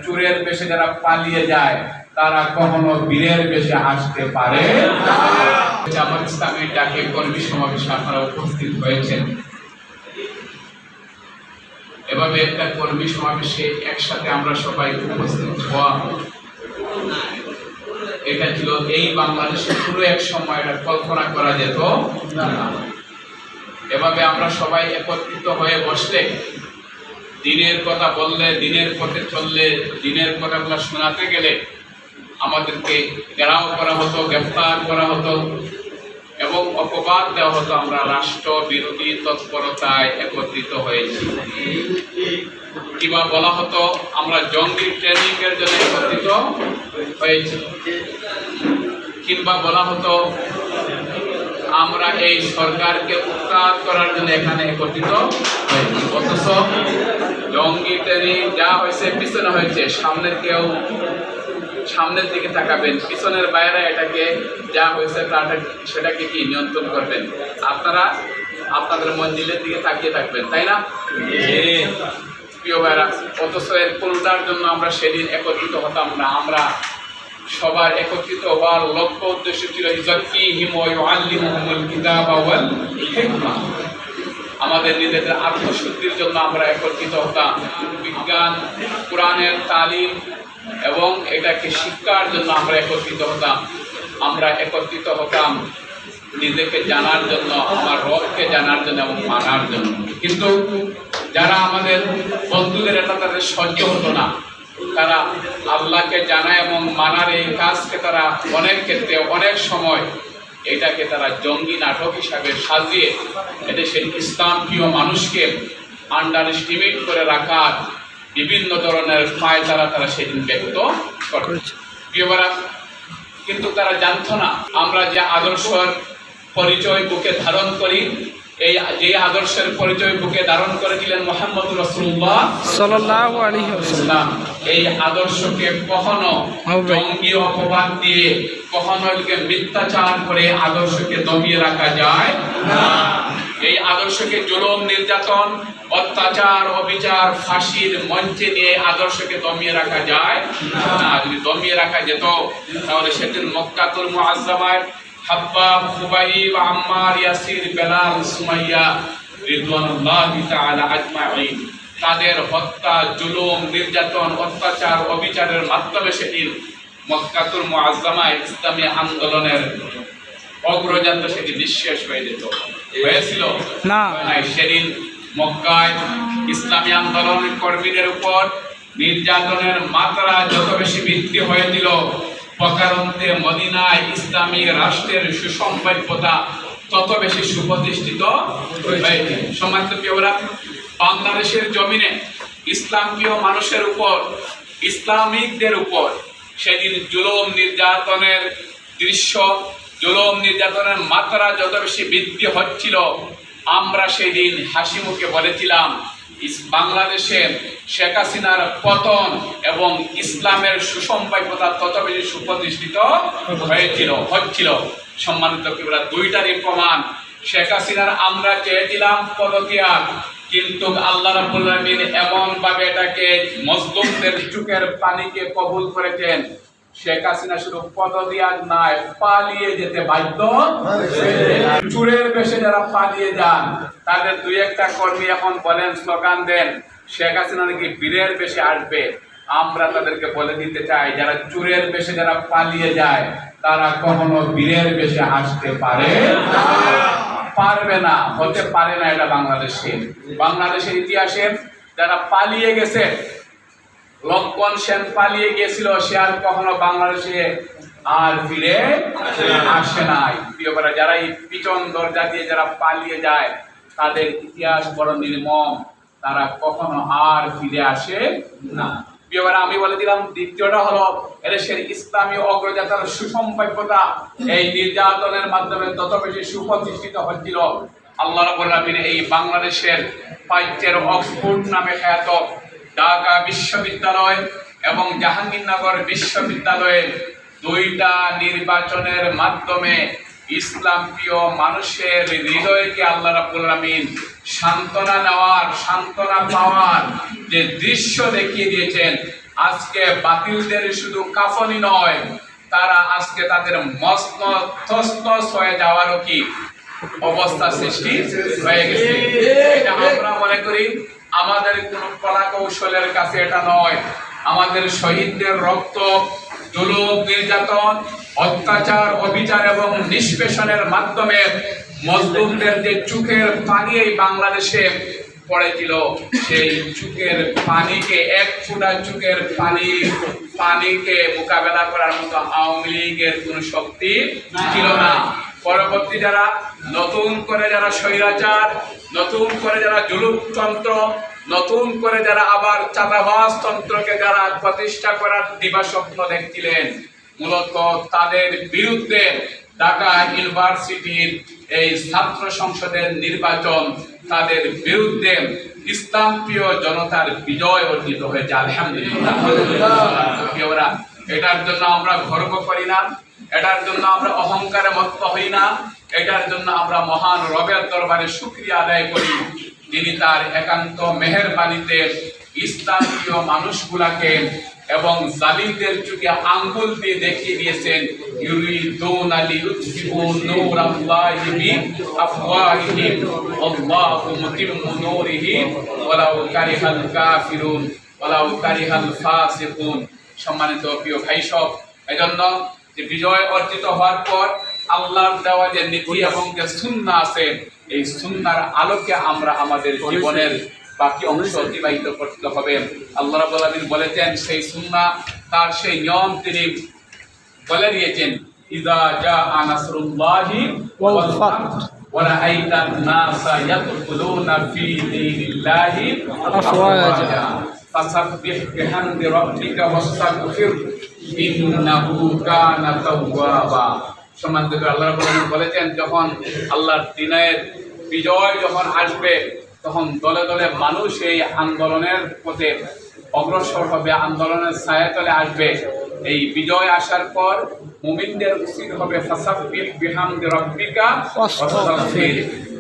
চোরের বেশে যারা পালিয়ে যায় তারা কখনো বীরের বেশে আসতে পারে না। জামাত ইসলামের ডাকে কর্মী সমাবেশে আপনারা উপস্থিত হয়েছেন। এভাবে একটা কর্মী সমাবেশে একসাথে আমরা সবাই উপস্থিত হওয়া, এটা ছিল এই বাংলাদেশের পুরো এক সময় এটা কল্পনা করা যেত না। এভাবে আমরা সবাই একত্রিত হয়ে বসলে, দিনের কথা বললে, দিনের পথে চললে, দিনের কথাগুলো শোনাতে গেলে আমাদেরকে ঘেরাও করা হতো, গ্রেফতার করা হতো এবং অপবাদ দেওয়া হতো আমরা রাষ্ট্র বিরোধী তৎপরতায় একত্রিত হয়েছি, কিংবা বলা হতো আমরা জঙ্গি ট্রেনিং এর জন্য একত্রিত হয়েছি, কিংবা বলা হতো আমরা এই সরকারকে উৎখাত করার জন্য এখানে একত্রিত হয়েছি। অথচ জঙ্গি ট্রেনিং যা হয়েছে পিছনে হয়েছে, সামনের দিকে তাকাবেন, পিছনের বাইরে এটাকে যা হয়েছে সেটাকে কি নিয়ন্ত্রণ করবেন? আপনারা আপনাদের মঞ্জিলের দিকে তাকিয়ে থাকবেন, তাই না প্রিয় ভাইরা? অথচ এর কোনটার জন্য আমরা সেদিন একত্রিত হতাম না। আমরা সবার একত্রিত হওয়ার লক্ষ্য উদ্দেশ্য ছিল ইযাক্কিহিম ওয়া ইউআল্লিমুহুমুল কিতাবা ওয়াল হিকমা। আমাদের নিজেদের আত্মশুদ্ধির জন্য আমরা একত্রিত হতাম, বিজ্ঞান কোরআনের তালিম এবং এটাকে শিক্ষার জন্য আমরা একত্রিত হতাম। আমরা একত্রিত হতাম নিজেকে জানার জন্য, আমার রবকে জানার জন্য এবং মানার জন্য। কিন্তু যারা আমাদের বন্ধুদের এটা তাদের সহ্য হতো না, তারা আল্লাহকে জানা এবং মানার এই কাজকে তারা অনেক ক্ষেত্রে অনেক সময় এটাকে তারা জঙ্গি নাটক হিসাবে সাজিয়ে এদেশের ইসলাম প্রিয় মানুষকে আন্ডার এস্টিমেট করে রাখার বিভিন্ন ধরনের ফায়দারা তারা সেদিন ব্যক্ত করেছে প্রিয়রা। কিন্তু তারা জানতো না আমরা যে আদর্শের পরিচয় বুকে ধারণ করি, এই যে আদর্শের পরিচয় বুকে ধারণ করেছিলেন মুহাম্মদ রাসূলুল্লাহ সাল্লাল্লাহু আলাইহি ওয়াসাল্লাম, এই আদর্শকে কখনো জঙ্গি অপবাদ দিয়ে, কখনো মিথ্যাচার করে আদর্শকে দমিয়ে রাখা যায় না। এই আদর্শকে জুলুম, নির্যাতন, অত্যাচার, অবিচার, ফাঁসির মঞ্চে নিয়ে আদর্শকে দমিয়ে রাখা যায় না। যদি দমিয়ে রাখা যেত তাহলে সেদিন মক্কাতুল মুআজ্জামায় হাব্বাব, খুবাইব, আম্মার, ইয়াসির, বেলাল, সুমাইয়া রিদওয়ানুল্লাহি তাআলা আজমাইন তাদের হত্যা, জুলুম, নির্যাতন, অত্যাচার, অবিচারের মাধ্যমে সেদিন মক্কাতুল মুআজ্জামায় ইসলামী আন্দোলনের অগ্রযাত্রা সেদিন নিঃশেষ হয়ে যেত। হয়েছিল না? সেদিন মক্কায় ইসলামী আন্দোলনের কর্মীদের উপর নির্যাতনের মাত্রা যত বেশি বৃদ্ধি হয়েছিল, প্রকারান্তে মদিনায় ইসলামী রাষ্ট্রের সুসম্ভাব্যতা তত বেশি সুপ্রতিষ্ঠিত হয়েছে। সম্মানিত প্রিয়রা, বাংলাদেশের জমিনে ইসলাম প্রিয় মানুষের উপর, ইসলামিকদের উপর সেদিন জুলুম নির্যাতনের দৃশ্য, জুলুম নির্যাতনের মাত্রা যত বেশি বৃদ্ধি হচ্ছিল, আমরা সেদিন হাসি মুখে বলেছিলাম বাংলাদেশের শেখ হাসিনার পতন এবং ইসলামের সুসম্ভাব্যতা তত বেশি সুপ্রতিষ্ঠিত হচ্ছিল। সম্মানিত প্রিয়রা, দুইটারই প্রমাণ। শেখ হাসিনার আমরা চেয়েছিলাম পদত্যাগ, কিন্তু আল্লাহ রাব্বুল আলামিন এমন ভাবে এটাকে মজলুমদের চোখের পানিকে কবুল করেছেন, শেখ হাসিনা শুধু পদত্যাগ নয়, পালিয়ে যেতে বাধ্য। চোরের বেশে যারা পালিয়ে যান তাদের দুই একটা কর্মী এখন বলেন, স্লোগান দেন শেখ হাসিনা নাকি বীরের বেশে আসবে। আমরা তাদেরকে বলে দিতে চাই, যারা চোরের বেশে যারা পালিয়ে যায় তারা কখনো বীরের বেশে আসতে পারে পারবে না, হতে পারে না। এটা বাংলাদেশের ইতিহাসে যারা পালিয়ে গেছে, লক্ষণ সেন পালিয়ে গিয়েছিল, সে আর কখনো বাংলাদেশে আর ফিরে আসে নাই। প্রিয়রা, যারা এই পিছন দরজা দিয়ে যারা পালিয়ে যায় তাদের ইতিহাস বড় নির্মম, তারা কখনো আর ফিরে আসে না। প্রিয়রা, আমি বলে দিলাম দ্বিতীয়টা হলো এদেশের ইসলামী অগ্রযাত্রার সুসম্ভাব্যতা এই নির্যাতনের মাধ্যমে তত বেশি সুপ্রতিষ্ঠিত হচ্ছিল। আল্লাহ রাব্বুল আলামিন এই বাংলাদেশের পাইচের অক্সফোর্ড নামে খ্যাত ঢাকা বিশ্ববিদ্যালয় এবং জাহাঙ্গীরনগর বিশ্ববিদ্যালয়ে দুইটা নির্বাচনের মাধ্যমে ইসলাম প্রিয় মানুষের হৃদয়কে আল্লাহ রাব্বুল আলামিন সান্ত্বনা পাওয়ার যে দৃশ্য দেখিয়ে দিয়েছেন, আজকে বাতিলদের শুধু কাফনই নয়, তারা আজকে তাদের মস্তস্ত হয়ে যাওয়ারও কি অবস্থা সৃষ্টি হয়ে গেছে। এটা আমরা মনে করি আমাদের কোন কলা কৌশলের কাছে এটা নয়, আমাদের শহীদদের রক্ত, জুলুম, নির্যাতন, অত্যাচার, অবিচার এবং নিষ্পেষণের মাধ্যমে মজলুমদের যে চোখের পানি এই বাংলাদেশে পড়েছিল, সেই চোখের পানিকে, এক ফোঁটা চোখের পানিকে মোকাবেলা করার মতো আওয়ামী লীগের কোন শক্তি ছিল না। পরবর্তী যারা নতুন করে যারা স্বৈরাচার, নতুন করে যারা জুলুমতন্ত্র, নতুন করে যারা আবার চাঁদাবাজ তন্ত্রকে যারা প্রতিষ্ঠা করার দিবাস্বপ্ন দেখছিলেন, মূলত তাদের বিরুদ্ধে ঢাকা ইউনিভার্সিটির এই ছাত্র সংসদের নির্বাচন, তাদের বিরুদ্ধে ইসলাম প্রিয় জনতার বিজয় অর্জিত হয়েছে আলহামদুলিল্লাহ। এটার জন্য আমরা গর্ব করি না, এটার জন্য আমরা অহংকারে মত্ত হই না, এটার জন্য আমরা মহান রবের দরবারে শুকরিয়া আদায় করি, যিনি তার একান্ত মেহেরবানিতে ইসলামীয় মানুষগুলাকে এবং জালিমদের চোখে আঙ্গুল দিয়ে দেখিয়ে দিয়েছেন, ইউরিদুনা লিইউতফিউ নূরাল্লাহি বিআফওয়াহিহিম আল্লাহু মুতিম্মু নূরিহি ওয়ালাউ কারিহাল কাফিরুন ওয়ালাউ কারিহাল ফাসিকুন। সম্মানিত প্রিয় ভাই সব, এজন্য যে বিজয় অর্জিত হওয়ার পর আল্লাহর দেওয়া যে নীতি এবং যে সুন্নাহ আছে, এই সুন্নাহর আলোকে আমরা আমাদের জীবনের বাকি অংশ অতিবাহিত করতে হবে। আল্লাহ রাব্বুল আলামিন বলেছেন, সেই সুন্নাহ, তার সেই নিয়ম তিনি বলে দিয়েছেন, ইযা জাআ নাসরুল্লাহি ওয়াল ফাতহ ওয়া রাআইতান নাসা ইয়াদখুলুনা ফি দীনিল্লাহি আফওয়াজা ফাসাব্বিহ বিহামদি রাব্বিকা ওয়াস্তাগফির ইন্নাহু কানা তাওয়াবা। সম্মানিত আল্লাহ রাব্বুল আলামিন বলেছেন, যখন আল্লাহর দ্বীনের বিজয় যখন আসবে, তখন দলে দলে মানুষ এই আন্দোলনের পথে অগ্রসর হবে, আন্দোলনের ছায়াতলে আসবে। এই বিজয় আসার পর মুমিনদের উচিত হবে ফাসাব্বিহ বিহামদি রাব্বিকা ওয়াস্তাগফির,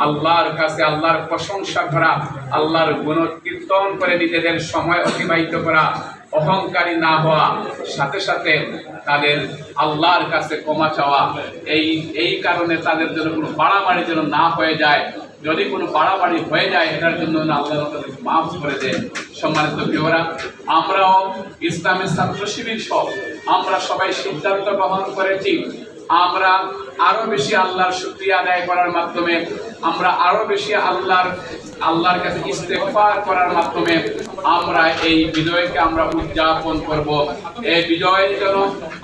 আল্লাহর কাছে আল্লাহর প্রশংসা করা, আল্লাহর গুণকীর্তন করে নিজেদের সময় অতিবাহিত করা, অহংকারী না হওয়া, সাথে সাথে তাদের আল্লাহর কাছে ক্ষমা চাওয়া। এই কারণে তাদের জন্য কোনো বাড়াবাড়ি যেন না হয়ে যায়, যদি কোনো বাড়াবাড়ি হয়ে যায় এটার জন্য আল্লাহ তাদেরকে মাফ করে দেন। সম্মানিত প্রিয়রা, আমরাও ইসলামের ছাত্র শিবির সব আমরা সবাই সিদ্ধান্ত গ্রহণ করেছি, আমরা আরো বেশি আল্লাহর শুকরিয়া আদায় করার মাধ্যমে, আমরা আরো বেশি আল্লাহর কাছে ইস্তেগফার করার মাধ্যমে আমরা এই বিজয়কে আমরা উদযাপন করব। এই বিজয় যেন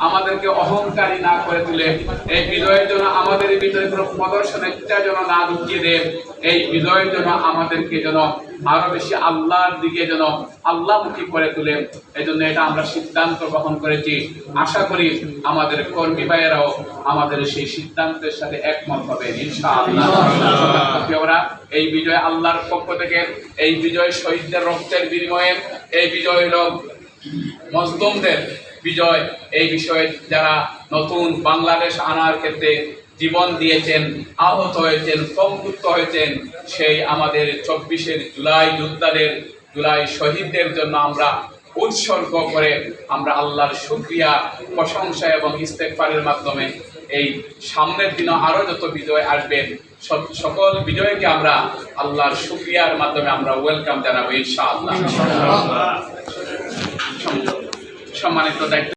আমাদেরকে অহংকারী না করে তুলে, এই বিজয়ের জন্য আমাদের ভিতরে কোনো প্রদর্শনের ইচ্ছা যেন না ঢুকিয়ে দেয়, এই বিজয়ের জন্য আমাদেরকে যেন আরো বেশি আল্লাহর দিকে যেন আল্লাহমুখী করে তুলে। এই জন্য এটা আমরা সিদ্ধান্ত গ্রহণ করেছি। আশা করি আমাদের কর্মী ভাইয়েরাও আমাদের সেই সিদ্ধান্তের সাথে একমত হবে ইনশাআল্লাহ। এই বিজয় আল্লাহর পক্ষ থেকে, এই বিজয় শহীদদের রক্তের বিনিময়ে, এই বিজয় হল মজলুমদের বিজয়। এই বিষয়ে যারা নতুন বাংলাদেশ আনার ক্ষেত্রে জীবন দিয়েছেন, আহত হয়েছেন, পঙ্গুত্ব হয়েছেন, সেই আমাদের 24 জুলাই যোদ্ধাদের, জুলাই শহীদদের জন্য আমরা উৎসর্গ করে আমরা আল্লাহর শুকরিয়া, প্রশংসা এবং ইস্তেগফারের মাধ্যমে এই সামনের দিনে আরো যত বিজয় আসবে, সকল বিজয়কে আমরা আল্লাহর শুকরিয়ার মাধ্যমে আমরা ওয়েলকাম জানাবো ইনশাআল্লাহ। সম্মানিত দায়িত্ব